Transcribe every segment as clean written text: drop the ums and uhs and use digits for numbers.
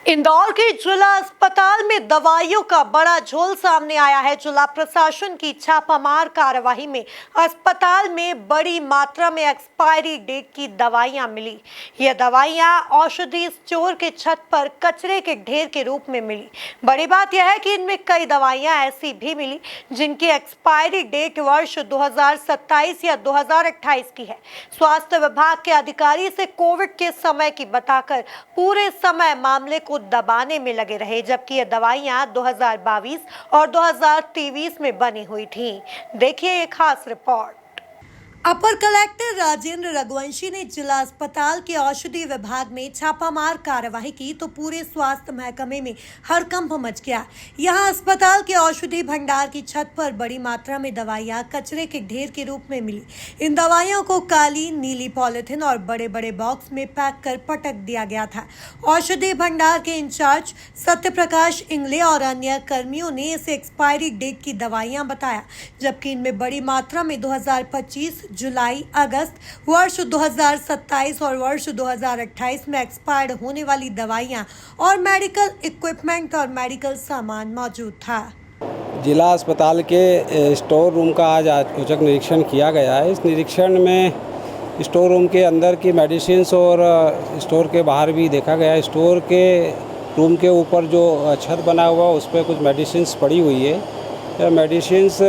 इंदौर के जिला अस्पताल में दवाइयों का बड़ा झोल सामने आया है। जिला प्रशासन की छापामार कार्रवाई में अस्पताल में बड़ी मात्रा में एक्सपायरी डेट की दवाइयां मिली। ये दवाइयां औषधि स्टोर के छत पर कचरे के ढेर के रूप में मिली। बड़ी बात यह है कि इनमें कई दवाइयां ऐसी भी मिली जिनकी एक्सपायरी डेट वर्ष 2027 या 2028 की है। स्वास्थ्य विभाग के अधिकारी से कोविड के समय की बताकर पूरे समय मामले को दबाने में लगे रहे, जबकि ये दवाइयां 2022 और 2023 में बनी हुई थीं। देखिए एक खास रिपोर्ट। अपर कलेक्टर राजेंद्र रघुवंशी ने जिला अस्पताल के औषधि विभाग में छापामार कार्रवाई की तो पूरे स्वास्थ्य महकमे में हड़कंप मच गया। यहां अस्पताल के औषधि भंडार की छत पर बड़ी मात्रा में दवाइयां कचरे के ढेर के रूप में मिली। इन दवाइयों को काली नीली पॉलिथीन और बड़े बड़े बॉक्स में पैक कर पटक दिया गया था। औषधि भंडार के इंचार्ज सत्य प्रकाश इंगले और अन्य कर्मियों ने इसे एक्सपायरी डेट की दवाइयां बताया, जबकि इनमें बड़ी मात्रा में 2025 जुलाई, अगस्त, वर्ष 2027 और वर्ष 2028 में एक्सपायर्ड होने वाली दवाइयां और मेडिकल इक्विपमेंट और मेडिकल सामान मौजूद था। जिला अस्पताल के स्टोर रूम का आज औचक निरीक्षण किया गया है। इस निरीक्षण में स्टोर रूम के अंदर की मेडिसिन्स और स्टोर के बाहर भी देखा गया। स्टोर के रूम के ऊपर जो छत बना हुआ उस पर कुछ मेडिसिन्स पड़ी हुई है। मेडिसिन्स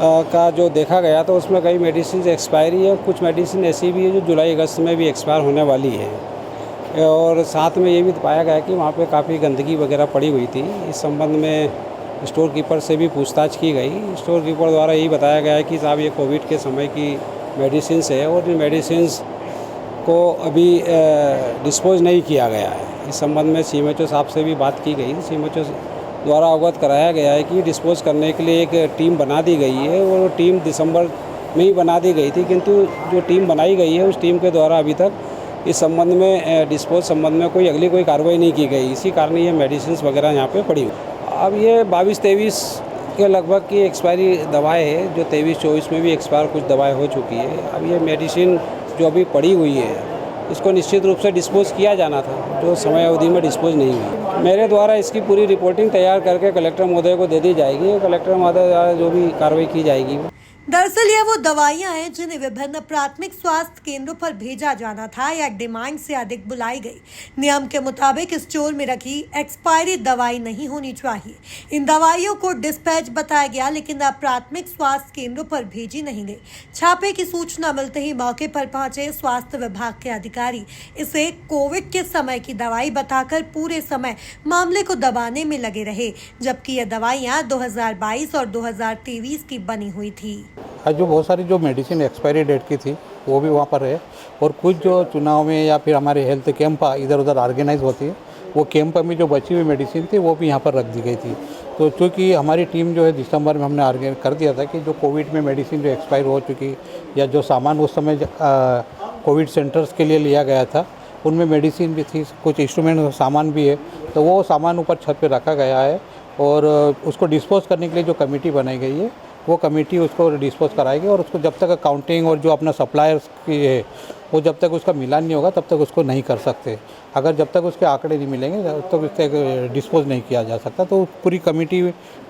का जो देखा गया तो उसमें कई मेडिसिन एक्सपायरी है, कुछ मेडिसिन ऐसी भी है जो जुलाई अगस्त में भी एक्सपायर होने वाली है। और साथ में ये भी पाया गया कि वहाँ पे काफ़ी गंदगी वगैरह पड़ी हुई थी। इस संबंध में स्टोर कीपर से भी पूछताछ की गई। स्टोर कीपर द्वारा यही बताया गया है कि साहब ये कोविड के समय की मेडिसिन है और इन मेडिसिन को अभी डिस्पोज नहीं किया गया है। इस संबंध में सीएमएचओ साहब से भी बात की गई। सीएमएचओ द्वारा अवगत कराया गया है कि डिस्पोज करने के लिए एक टीम बना दी गई है और वो टीम दिसंबर में ही बना दी गई थी, किंतु जो टीम बनाई गई है उस टीम के द्वारा अभी तक इस संबंध में डिस्पोज संबंध में कोई कार्रवाई नहीं की गई। इसी कारण ये मेडिसिन वगैरह यहाँ पे पड़ी हुई। अब ये 22-23 के लगभग की एक्सपायरी दवाएँ है, जो 23-24 में भी एक्सपायर कुछ दवाएँ हो चुकी है। अब ये मेडिसिन जो अभी पड़ी हुई है इसको निश्चित रूप से डिस्पोज किया जाना था, जो समय अवधि में डिस्पोज नहीं हुई। मेरे द्वारा इसकी पूरी रिपोर्टिंग तैयार करके कलेक्टर महोदय को दे दी जाएगी। कलेक्टर महोदय द्वारा जो भी कार्रवाई की जाएगी। दरअसल ये वो दवाइयां हैं जिन्हें विभिन्न प्राथमिक स्वास्थ्य केंद्रों पर भेजा जाना था या डिमांड से अधिक बुलाई गई। नियम के मुताबिक स्टोर में रखी एक्सपायरी दवाई नहीं होनी चाहिए। इन दवाइयों को डिस्पैच बताया गया, लेकिन अब प्राथमिक स्वास्थ्य केंद्रों पर भेजी नहीं गई। छापे की सूचना मिलते ही मौके पर पहुंचे स्वास्थ्य विभाग के अधिकारी इसे कोविड के समय की दवाई बताकर पूरे समय मामले को दबाने में लगे रहे, जबकि ये दवाइयां 2022 और 2023 की बनी हुई थी। आज जो बहुत सारी जो मेडिसिन एक्सपायरी डेट की थी वो भी वहाँ पर है, और कुछ जो चुनाव में या फिर हमारे हेल्थ कैंप इधर उधर ऑर्गेनाइज होती है, वो कैंप में जो बची हुई मेडिसिन थी वो भी यहाँ पर रख दी गई थी। तो चूँकि हमारी टीम जो है दिसंबर में हमने ऑर्गेनाइज कर दिया था कि जो कोविड में मेडिसिन जो एक्सपायर हो चुकी या जो सामान उस समय कोविड सेंटर्स के लिए लिया गया था उनमें मेडिसिन भी थी, कुछ इंस्ट्रूमेंट सामान भी है, तो वो सामान ऊपर छत पर रखा गया है और उसको डिस्पोज करने के लिए जो कमेटी बनाई गई है वो कमेटी उसको डिस्पोज कराएगी। और उसको जब तक अकाउंटिंग और जो अपना सप्लायर्स की है वो जब तक उसका मिलान नहीं होगा तब तक उसको नहीं कर सकते। अगर जब तक उसके आंकड़े नहीं मिलेंगे तब तक उसके डिस्पोज नहीं किया जा सकता। तो पूरी कमेटी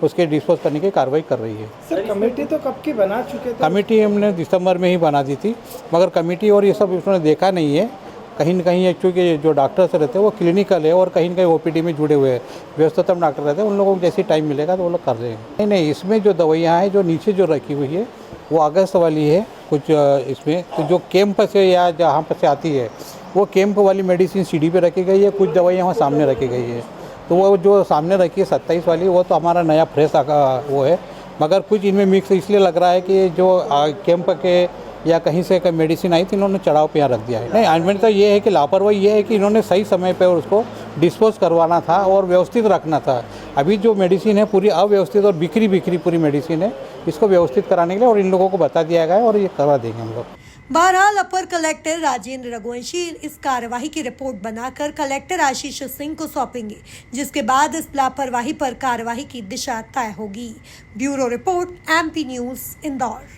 उसके डिस्पोज करने की कार्रवाई कर रही है। सर कमेटी तो कब की बना चुके थे? कमेटी हमने दिसंबर में ही बना दी थी, मगर कमेटी और ये सब उसने देखा नहीं है। कहीं न कहीं एक्चुअली जो डॉक्टर्स रहते हैं वो क्लिनिकल है और कहीं न कहीं ओपीडी में जुड़े हुए हैं, व्यवस्थापन डॉक्टर रहते हैं, उन लोगों को जैसे टाइम मिलेगा तो वो लोग कर देंगे। नहीं, इसमें जो दवाइयाँ हैं जो नीचे जो रखी हुई है वो अगस्त वाली है। कुछ इसमें तो जो कैंप से या जहाँ पर से आती है वो कैंप वाली मेडिसिन सीढ़ी पे रखी गई है, कुछ दवाइयाँ वहाँ सामने रखी गई है। तो वो जो सामने रखी है 27 वाली वो तो हमारा नया फ्रेश वो है, मगर कुछ इनमें मिक्स इसलिए लग रहा है कि जो कैंप के या कहीं से मेडिसिन आई थी इन्होंने चढ़ाव पे यहाँ रख दिया है। नहीं, आइनमेंट तो ये है कि लापरवाही ये है कि इन्होंने सही समय पे उसको डिस्पोज करवाना था और व्यवस्थित रखना था। अभी जो मेडिसिन है पूरी अव्यवस्थित और बिखरी पूरी मेडिसिन है, इसको व्यवस्थित कराने के लिए और इन लोगों को बता दिया गया है और ये करवा देंगे हम लोग। बहरहाल अपर कलेक्टर राजेंद्र रघुवंशी इस कार्यवाही की रिपोर्ट बनाकर कलेक्टर आशीष सिंह को सौंपेंगे, जिसके बाद इस लापरवाही पर कार्यवाही की दिशा तय होगी। Bureau report, MP news, Indore.